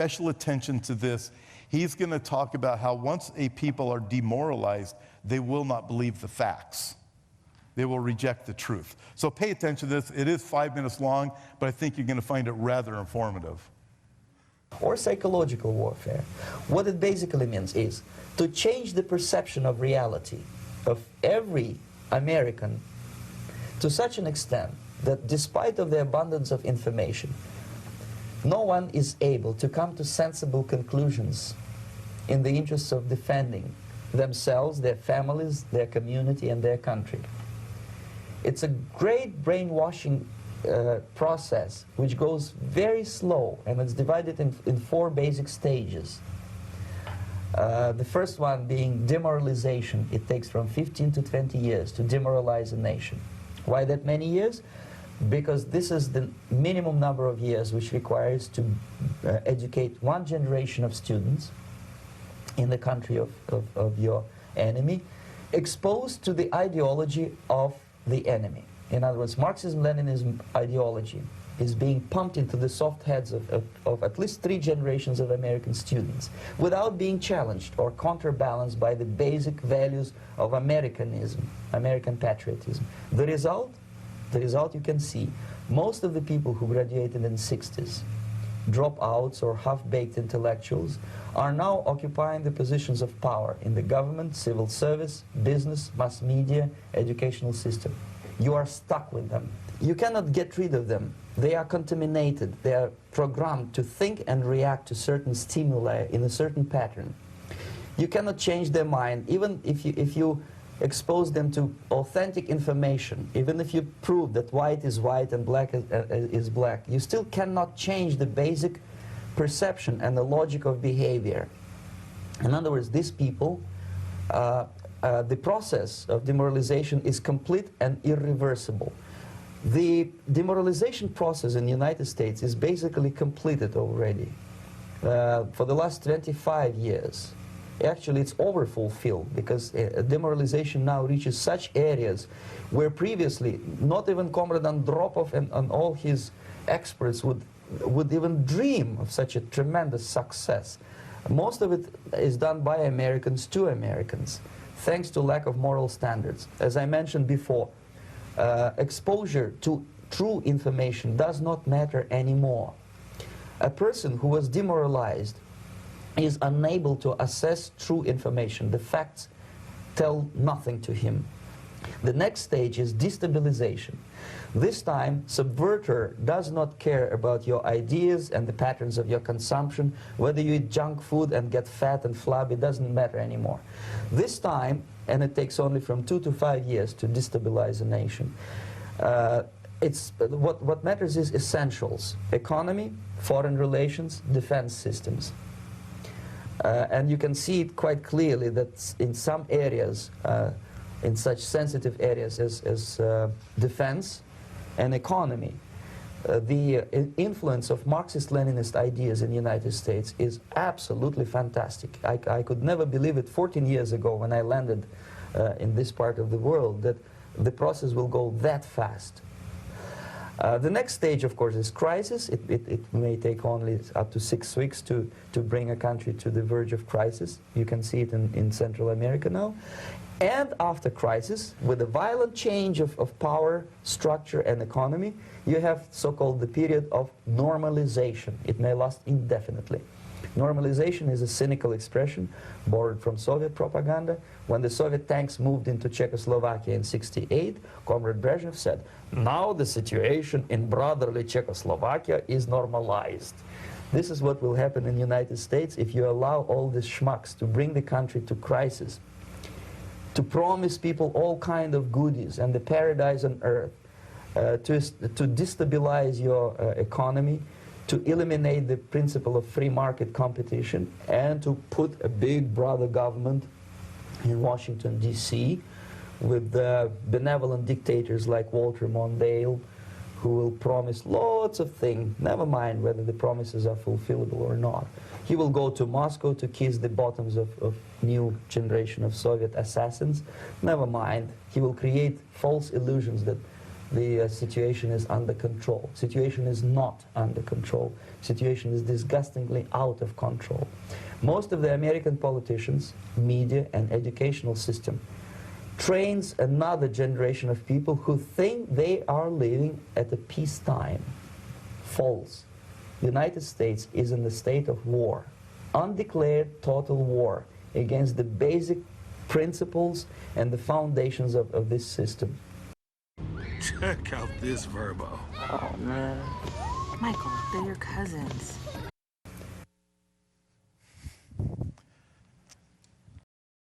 special attention to this. He's going to talk about how once a people are demoralized, they will not believe the facts. They will reject the truth. So pay attention to this. It is 5 minutes long, but I think you're going to find it rather informative. Or psychological warfare. What it basically means is to change the perception of reality of every American to such an extent that despite of the abundance of information, no one is able to come to sensible conclusions in the interests of defending themselves, their families, their community, and their country. It's a great brainwashing process which goes very slow, and it's divided in 4 basic stages. The first one being demoralization. It takes from 15 to 20 years to demoralize a nation. Why that many years? Because this is the minimum number of years which requires to educate 1 generation of students in the country of your enemy, exposed to the ideology of the enemy. In other words, Marxism-Leninism ideology is being pumped into the soft heads of at least 3 generations of American students without being challenged or counterbalanced by the basic values of Americanism, American patriotism. The result you can see. Most of the people who graduated in the 60s, dropouts or half-baked intellectuals, are now occupying the positions of power in the government, civil service, business, mass media, educational system. You are stuck with them. You cannot get rid of them. They are contaminated. They are programmed to think and react to certain stimuli in a certain pattern. You cannot change their mind, even if you expose them to authentic information, even if you prove that white is white and black is black, you still cannot change the basic perception and the logic of behavior. In other words, these people, the process of demoralization is complete and irreversible. The demoralization process in the United States is basically completed already. For the last 25 years. Actually, it's overfulfilled because demoralization now reaches such areas where previously not even Comrade Andropov and all his experts would even dream of such a tremendous success. Most of it is done by Americans to Americans, thanks to lack of moral standards. As I mentioned before, exposure to true information does not matter anymore. A person who was demoralized is unable to assess true information. The facts tell nothing to him. The next stage is destabilization. This time, subverter does not care about your ideas and the patterns of your consumption. Whether you eat junk food and get fat and flabby, doesn't matter anymore. This time, and it takes only from 2 to 5 years to destabilize a nation, what matters is essentials: economy, foreign relations, defense systems. And you can see it quite clearly that in some areas, in such sensitive areas as defense and economy, the influence of Marxist-Leninist ideas in the United States is absolutely fantastic. I could never believe it 14 years ago when I landed in this part of the world that the process will go that fast. The next stage, of course, is crisis. It may take only up to 6 weeks to bring a country to the verge of crisis. You can see it in Central America now. And after crisis, with a violent change of power, structure, and economy, you have so-called the period of normalization. It may last indefinitely. Normalization is a cynical expression borrowed from Soviet propaganda. When the Soviet tanks moved into Czechoslovakia in '68, Comrade Brezhnev said, "Now the situation in brotherly Czechoslovakia is normalized." This is what will happen in the United States if you allow all these schmucks to bring the country to crisis, to promise people all kind of goodies and the paradise on earth, to destabilize your economy, to eliminate the principle of free market competition, and to put a big brother government in Washington, D.C., with benevolent dictators like Walter Mondale, who will promise lots of things, never mind whether the promises are fulfillable or not. He will go to Moscow to kiss the bottoms of new generation of Soviet assassins, never mind. He will create false illusions that the situation is under control. Situation is not under control. Situation is disgustingly out of control. Most of the American politicians, media, and educational system trains another generation of people who think they are living at a peacetime. False. The United States is in a state of war, undeclared total war against the basic principles and the foundations of this system. Check out this verbo. Oh, man. Michael, they're your cousins.